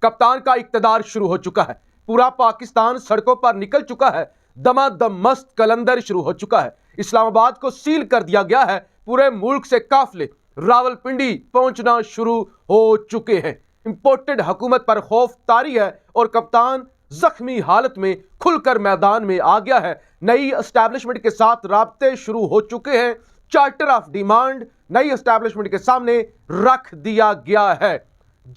कप्तान का इक्तदार शुरू हो चुका है। पूरा पाकिस्तान सड़कों पर निकल चुका है। दमादम मस्त कलंदर शुरू हो चुका है। इस्लामाबाद को सील कर दिया गया है। पूरे मुल्क से काफिले रावलपिंडी पहुंचना शुरू हो चुके हैं। इंपोर्टेड हुकूमत पर खौफ तारी है और कप्तान जख्मी हालत में खुलकर मैदान में आ गया है। नई एस्टैब्लिशमेंट के साथ राब्ते शुरू हो चुके हैं। चार्टर ऑफ डिमांड नई एस्टैब्लिशमेंट के सामने रख दिया गया है।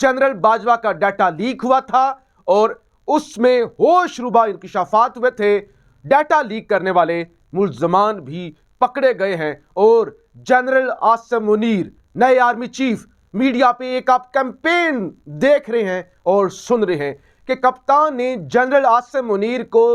जनरल बाजवा का डाटा लीक हुआ था और उसमें होशरुबा इंकिशाफात हुए थे। डाटा लीक करने वाले मुल्ज़मान भी पकड़े गए हैं और जनरल आसिम मुनीर नए आर्मी चीफ मीडिया पे एक आप कैंपेन देख रहे हैं और सुन रहे हैं कि कप्तान ने जनरल आसिम मुनीर को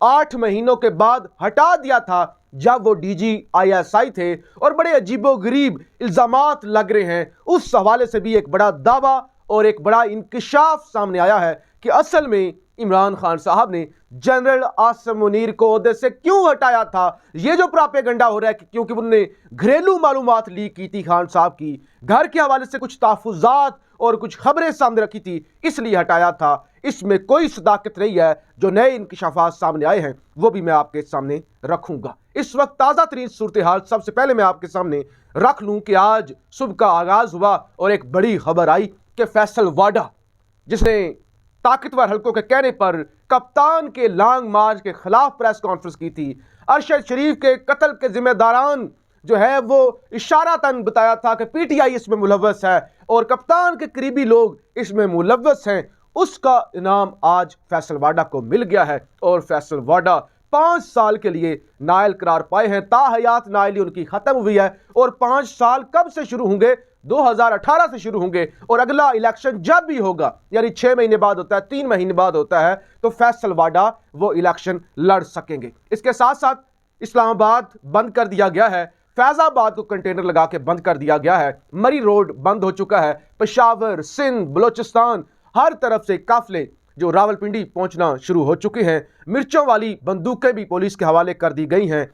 8 महीनों के बाद हटा दिया था जब वो DGISI थे और बड़े अजीबोगरीब इल्जामात लग रहे हैं। उस हवाले से भी एक बड़ा दावा और एक बड़ा इंकिशाफ सामने आया है कि असल में इमरान खान साहब ने जनरल आसिम मुनीर को ओहदे से क्यों हटाया था। ये जो प्रोपेगेंडा हो रहा है कि क्योंकि उन्होंने घरेलू मालूमात लीक की थी, खान साहब की घर के हवाले से कुछ तहफुजात और कुछ खबरें सामने रखी थी, इसलिए हटाया था। इसमें कोई सदाकत नहीं है। जो नए इंकिशाफात सामने आए हैं वो भी मैं आपके सामने रखूंगा। इस वक्त ताज़ा तरीन सूरत हाल सबसे पहले मैं आपके सामने रख लूं कि आज सुबह का आगाज हुआ और एक बड़ी खबर आई कि फैसल वाडा, जिसने ताकतवर हल्कों के कहने पर कप्तान के लॉन्ग मार्च के खिलाफ प्रेस कॉन्फ्रेंस की थी, अरशद शरीफ के कत्ल के जिम्मेदारान जो है वो इशारातन बताया था कि PTI इसमें मुलव्वस है और कप्तान के करीबी लोग इसमें मुलव्वस हैं, उसका इनाम आज फैसल वाडा को मिल गया है। और फैसल वाडा 5 साल के लिए नायल करार पाए हैं। ताहयात नायली उनकी खत्म हुई है और 5 साल कब से शुरू होंगे? 2018 से शुरू होंगे और अगला इलेक्शन जब भी होगा, यानी 6 महीने बाद होता है, 3 महीने बाद होता है, तो फैसल वाडा वो इलेक्शन लड़ सकेंगे। इसके साथ साथ इस्लामाबाद बंद कर दिया गया है, फैजाबाद को कंटेनर लगा के बंद कर दिया गया है, मरी रोड बंद हो चुका है, पेशावर, सिंध, बलोचिस्तान हर तरफ से काफिले जो रावलपिंडी पहुंचना शुरू हो चुके हैं। मिर्चों वाली बंदूकें भी पुलिस के हवाले कर दी गई हैं,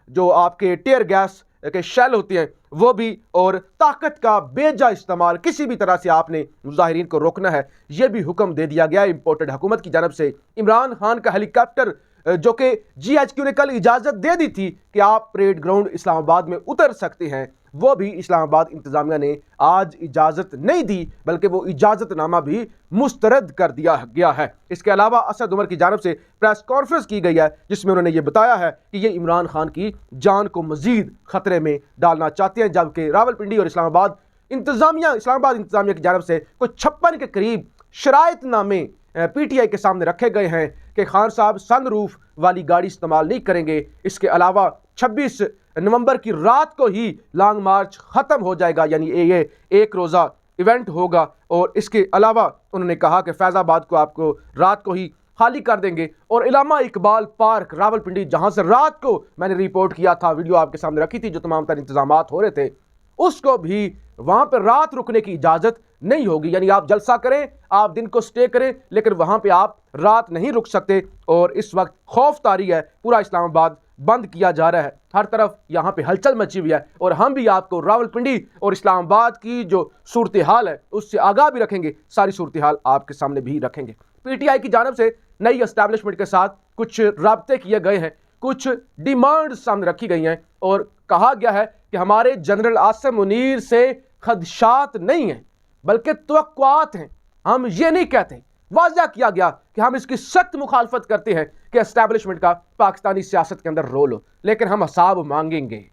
जो आपके टेयर गैस के शेल होते हैं वो भी, और ताकत का बेजा इस्तेमाल किसी भी तरह से आपने मुजाहिरीन को रोकना है, यह भी हुक्म दे दिया गया है इंपोर्टेड हुकूमत की जानब से। इमरान खान का हेलीकॉप्टर जो कि GHQ ने कल इजाज़त दे दी थी कि आप परेड ग्राउंड इस्लामाबाद में उतर सकते हैं, वो भी इस्लामाबाद इंतजामिया ने आज इजाज़त नहीं दी, बल्कि वो इजाज़तनामा भी मुस्तरद कर दिया गया है। इसके अलावा असद उमर की जानब से प्रेस कॉन्फ्रेंस की गई है जिसमें उन्होंने ये बताया है कि ये इमरान खान की जान को मजीद खतरे में डालना चाहते हैं, जबकि रावलपिंडी और इस्लामाबाद इंतजामिया की जानब से कुछ 56 के करीब शरायतनामे PTI के सामने रखे गए हैं कि खान साहब सनरूफ वाली गाड़ी इस्तेमाल नहीं करेंगे। इसके अलावा 26 नवंबर की रात को ही लॉन्ग मार्च ख़त्म हो जाएगा, यानी ये एक रोज़ा इवेंट होगा। और इसके अलावा उन्होंने कहा कि फैज़ाबाद को आपको रात को ही खाली कर देंगे और इलामा इकबाल पार्क रावलपिंडी, जहाँ से रात को मैंने रिपोर्ट किया था, वीडियो आपके सामने रखी थी, जो तमाम तर इंतजामात हो रहे थे, उसको भी वहाँ पर रात रुकने की इजाज़त नहीं होगी। यानी आप जलसा करें, आप दिन को स्टे करें, लेकिन वहाँ पे आप रात नहीं रुक सकते। और इस वक्त खौफ तारी है, पूरा इस्लामाबाद बंद किया जा रहा है, हर तरफ यहाँ पे हलचल मची हुई है और हम भी आपको रावलपिंडी और इस्लामाबाद की जो सूरत हाल है उससे आगाह भी रखेंगे, सारी सूरत हाल आपके सामने भी रखेंगे। PTI की जानब से नई एस्टैब्लिशमेंट के साथ कुछ राब्ते किए गए हैं, कुछ डिमांड सामने रखी गई हैं और कहा गया है कि हमारे जनरल आसिम मुनीर से खदशात नहीं हैं बल्कि तवक्कुआत हैं। हम ये नहीं कहते, वाज़ा किया गया कि हम इसकी सख्त मुखालफत करते हैं कि एस्टैब्लिशमेंट का पाकिस्तानी सियासत के अंदर रोल हो, लेकिन हम हिसाब मांगेंगे।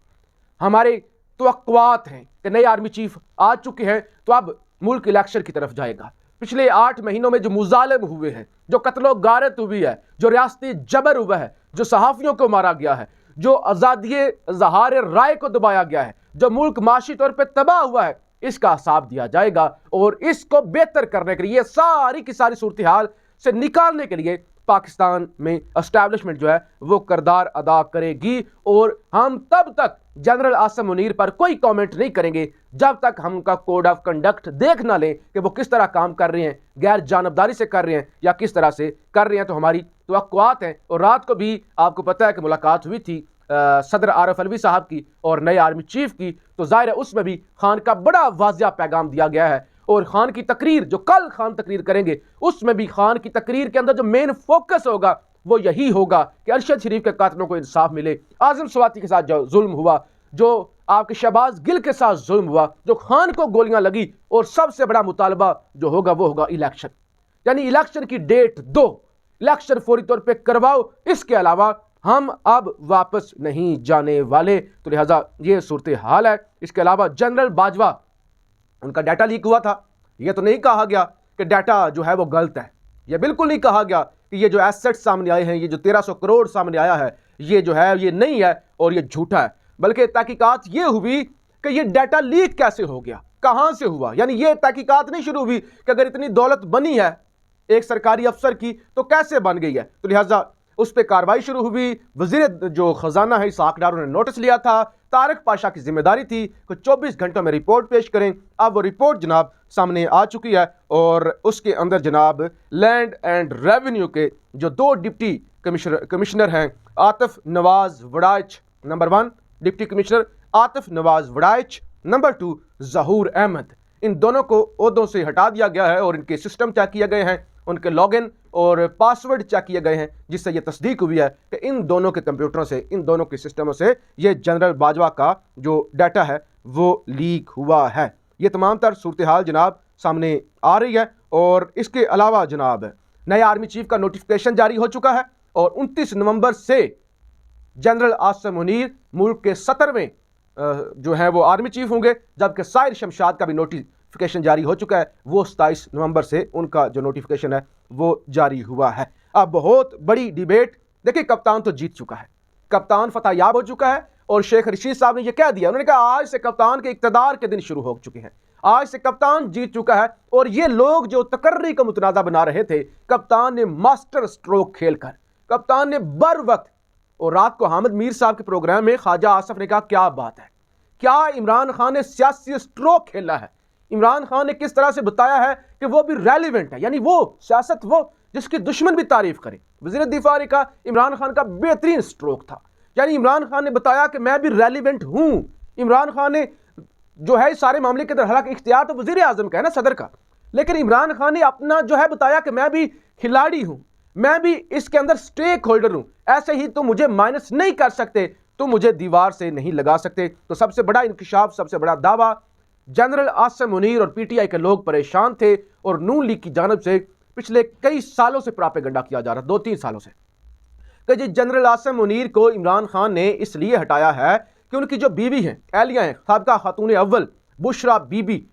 हमारे तवक्कुआत हैं कि नए आर्मी चीफ आ चुके हैं तो अब मुल्क इलेक्शन की तरफ जाएगा। पिछले 8 महीनों में जो मुजालिम हुए हैं, जो कत्लो गारत हुई है, जो रियासती जबर हुआ है, जो सहाफ़ियों को मारा गया है, जो आज़ादी इज़हार राय को दबाया गया है, जो मुल्क माशी तौर पर तबाह हुआ है, इसका हिसाब दिया जाएगा। और इसको बेहतर करने के लिए, सारी की सारी सूरत हाल से निकालने के लिए पाकिस्तान में एस्टैब्लिशमेंट जो है वो किरदार अदा करेगी। और हम तब तक जनरल आसिम मुनीर पर कोई कमेंट नहीं करेंगे जब तक हम उनका कोड ऑफ कंडक्ट देख ना लें कि वो किस तरह काम कर रहे हैं, गैर जानबदारी से कर रहे हैं या किस तरह से कर रहे हैं। तो हमारी तवक्कुआत हैं। और रात को भी आपको पता है कि मुलाकात हुई थी सदर आरिफ अलवी साहब की और नए आर्मी चीफ की, तो जाहिर है उसमें भी खान का बड़ा वाज़िया पैगाम दिया गया है और खान की तकरीर जो कल खान तकरीर करेंगे उसमें भी खान की तकरीर के अंदर जो मेन फोकस होगा वो यही होगा कि अरशद शरीफ के कातिलों को इंसाफ मिले, आजम स्वाति के साथ जो जुल्म हुआ, जो आपके शहबाज गिल के साथ जुल्म हुआ, जो खान को गोलियां लगी, और सबसे बड़ा मुतालबा जो होगा वो होगा इलेक्शन, यानी इलेक्शन की डेट दो, इलेक्शन फौरी तौर पे करवाओ, इसके अलावा हम अब वापस नहीं जाने वाले। तो लिहाजा ये सूरत हाल है। इसके अलावा जनरल बाजवा, उनका डाटा लीक हुआ था, यह तो नहीं कहा गया कि डाटा जो है वो गलत है, यह बिल्कुल नहीं कहा गया कि ये जो एसेट्स सामने आए हैं, ये जो 1300 करोड़ सामने आया है, ये जो है ये नहीं है और ये झूठा है, बल्कि तहकीकात ये हुई कि ये डाटा लीक कैसे हो गया, कहां से हुआ। यानी ये तहकीकात नहीं शुरू हुई कि अगर इतनी दौलत बनी है एक सरकारी अफसर की तो कैसे बन गई है। तो लिहाजा उस पर कार्रवाई शुरू हुई। वजीर जो खजाना है इसहाक डार ने नोटिस लिया था, तारिक पाशा की जिम्मेदारी थी कि 24 घंटों में रिपोर्ट पेश करें। अब वो रिपोर्ट जनाब सामने आ चुकी है और उसके अंदर जनाब लैंड एंड रेवेन्यू के जो 2 डिप्टी कमिश्नर हैं, Atif Nawaz Waraich number 1 deputy commissioner Atif Nawaz Waraich, number 2 जहूर अहमद, इन दोनों को ओहदों से हटा दिया गया है और इनके सिस्टम चेक किए गए हैं, उनके लॉगिन और पासवर्ड चेक किए गए हैं, जिससे यह तस्दीक हुई है कि इन दोनों के कंप्यूटरों से, इन दोनों के सिस्टमों से ये जनरल बाजवा का जो डाटा है वो लीक हुआ है। ये तमाम तर सूरत हाल जनाब सामने आ रही है। और इसके अलावा जनाब नए आर्मी चीफ का नोटिफिकेशन जारी हो चुका है और 29 नवंबर से जनरल आसिम मुनीर मुल्क के 17वें जो है वो आर्मी चीफ होंगे, जबकि साहिर शमशाद का भी नोटिफिकेशन जारी हो चुका है, वो 27 नवंबर से उनका जो नोटिफिकेशन है वो जारी हुआ है। अब बहुत बड़ी डिबेट, देखिए कप्तान तो जीत चुका है, कप्तान फतह याब हो चुका है और शेख रशीद साहब ने यह कह दिया, उन्होंने कहा आज से कप्तान के इक्तदार के दिन शुरू हो चुके हैं, आज से कप्तान जीत चुका है। और ये लोग जो तकर्री का मुतनाज़ा बना रहे थे, कप्तान ने मास्टर स्ट्रोक खेलकर, कप्तान ने बर वक्त, और रात को हामिद मीर साहब के प्रोग्राम में ख्वाजा आसफ ने कहा क्या बात है, क्या इमरान खान ने सियासी स्ट्रोक खेला है, इमरान खान ने किस तरह से बताया है कि वो भी रेलिवेंट है, यानी वो सियासत वो जिसकी दुश्मन भी तारीफ करे। वज़ीर दिफा ने कहा इमरान खान का बेहतरीन स्ट्रोक था, यानी इमरान खान ने बताया कि मैं भी रेलिवेंट हूं। इमरान खान ने जो है सारे मामले के अंदर, हालांकि इख्तियार तो वज़ीर आज़म का है ना, सदर का, लेकिन इमरान खान ने अपना जो है बताया कि मैं भी खिलाड़ी हूं, मैं भी इसके अंदर स्टेक होल्डर हूं, ऐसे ही तो मुझे माइनस नहीं कर सकते, तो मुझे दीवार से नहीं लगा सकते। तो सबसे बड़ा इंकशाफ, सबसे बड़ा दावा, जनरल आसिम मुनीर और पीटीआई के लोग परेशान थे और नून लीग की जानिब से पिछले कई सालों से प्रोपेगेंडा किया जा रहा, 2-3 सालों से, कि जी जनरल आसिम मुनीर को इमरान खान ने इसलिए हटाया है कि उनकी जो बीवी हैं, एहलिया हैं, साबिका खातून अव्वल बुशरा बीबी,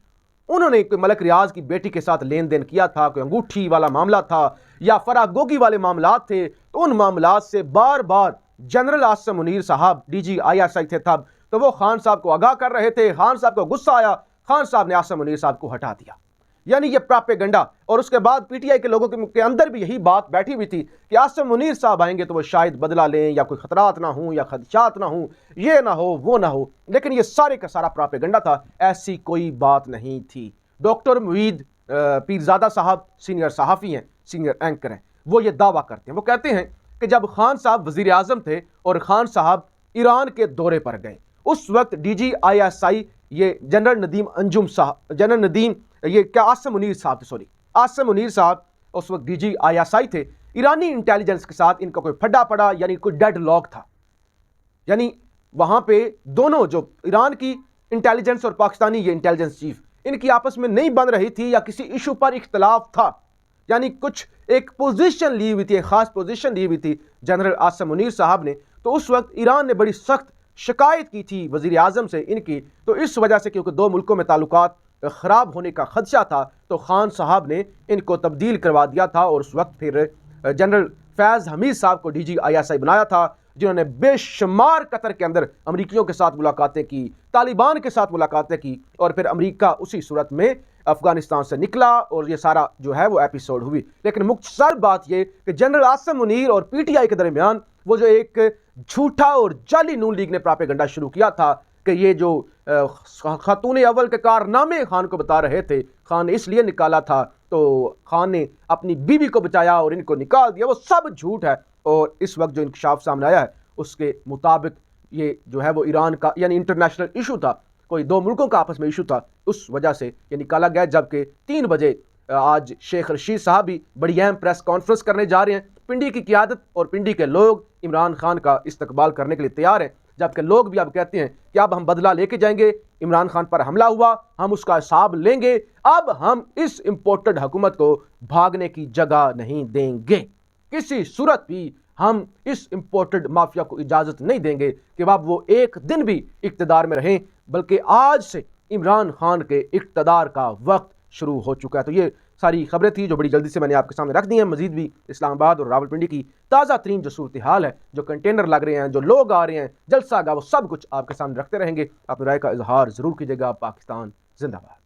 उन्होंने कोई मलक रियाज की बेटी के साथ लेन देन किया था, कोई अंगूठी वाला मामला था या फरागोगी वाले मामला थे। तो उन मामला से बार बार जनरल आसिम मुनीर साहब डीजी ISI थे तब, तो वो खान साहब को आगाह कर रहे थे, खान साहब को गुस्सा आया, खान साहब ने आसिम मुनीर साहब को हटा दिया। यानी ये प्रोपेगेंडा। और उसके बाद पीटीआई के लोगों के अंदर भी यही बात बैठी हुई थी कि आसिम मुनीर साहब आएंगे तो वो शायद बदला लें या कोई खतरात ना हो या खदशात ना हो, ये ना हो वो ना हो, लेकिन ये सारे का सारा प्रोपेगेंडा था, ऐसी कोई बात नहीं थी। डॉक्टर मुईद पीरजादा साहब सीनियर सहाफ़ी हैं, सीनियर एंकर हैं, वो ये दावा करते हैं, वो कहते हैं कि जब खान साहब वज़ीर आज़म थे और खान साहब ईरान के दौरे पर गए, उस वक्त DG ISI ये जनरल नदीम अंजुम साहब, जनरल नदीम ये क्या आसिम मुनीर साहब थे, सॉरी आसिम मुनीर साहब उस वक्त DG ISI थे। ईरानी इंटेलिजेंस के साथ इनका कोई फड्डा पड़ा, यानी कोई डेड लॉक था, यानी वहां पे दोनों जो ईरान की इंटेलिजेंस और पाकिस्तानी ये इंटेलिजेंस चीफ, इनकी आपस में नहीं बन रही थी या किसी इशू पर इख्तलाफ था, यानी कुछ एक पोजीशन ली हुई थी, एक खास पोजीशन ली हुई थी जनरल आसिम मुनीर साहब ने। तो उस वक्त ईरान ने बड़ी सख्त शिकायत की थी वज़ीर आज़म से इनकी, तो इस वजह से क्योंकि दो मुल्कों में ताल्लुकात ख़राब होने का खदशा था, तो खान साहब ने इनको तब्दील करवा दिया था और उस वक्त फिर जनरल फैज़ हमीद साहब को DG ISI बनाया था, जिन्होंने बेशुमार कतर के अंदर अमरीकियों के साथ मुलाकातें की, तालिबान के साथ मुलाकातें की, और फिर अमरीका उसी सूरत में अफगानिस्तान से निकला और ये सारा जो है वो एपिसोड हुई। लेकिन मुख्तसर बात ये कि जनरल आसिम मुनीर और PTI के दरमियान वो जो एक झूठा और जाली नून लीग ने प्रोपेगेंडा शुरू किया था कि ये जो खातून अव्वल के कारनामे खान को बता रहे थे, खान ने इसलिए निकाला था, तो खान ने अपनी बीवी को बचाया और इनको निकाल दिया, वो सब झूठ है। और इस वक्त जो इंकशाफ सामने आया है उसके मुताबिक ये जो है वो ईरान का यानी इंटरनेशनल इशू था, कोई दो मुल्कों का आपस में इशू था, उस वजह से ये निकाला गया। जबकि 3 बजे आज शेख रशीद साहब भी बड़ी अहम प्रेस कॉन्फ्रेंस करने जा रहे हैं। पिंडी की क़ियादत और पिंडी के लोग इमरान खान का इस्तकबाल करने के लिए तैयार हैं। जबकि लोग भी अब कहते हैं कि अब हम बदला लेके जाएंगे, इमरान खान पर हमला हुआ, हम उसका हिसाब लेंगे, अब हम इस इम्पोर्टेड हुकूमत को भागने की जगह नहीं देंगे। किसी सूरत भी हम इस इम्पोर्टेड माफिया को इजाज़त नहीं देंगे कि अब वो एक दिन भी इक़्तिदार में रहें, बल्कि आज से इमरान खान के इक़्तिदार का वक्त शुरू हो चुका है। तो ये सारी खबरें थी जो बड़ी जल्दी से मैंने आपके सामने रख दी हैं। मजीद भी इस्लामाबाद और रावलपिंडी की ताज़ा तरीन जो सूरत हाल है, जो कंटेनर लग रहे हैं, जो लोग आ रहे हैं, जलसा गा, वो सब कुछ आपके सामने रखते रहेंगे। अपनी राय का इजहार ज़रूर कीजिएगा। पाकिस्तान जिंदाबाद।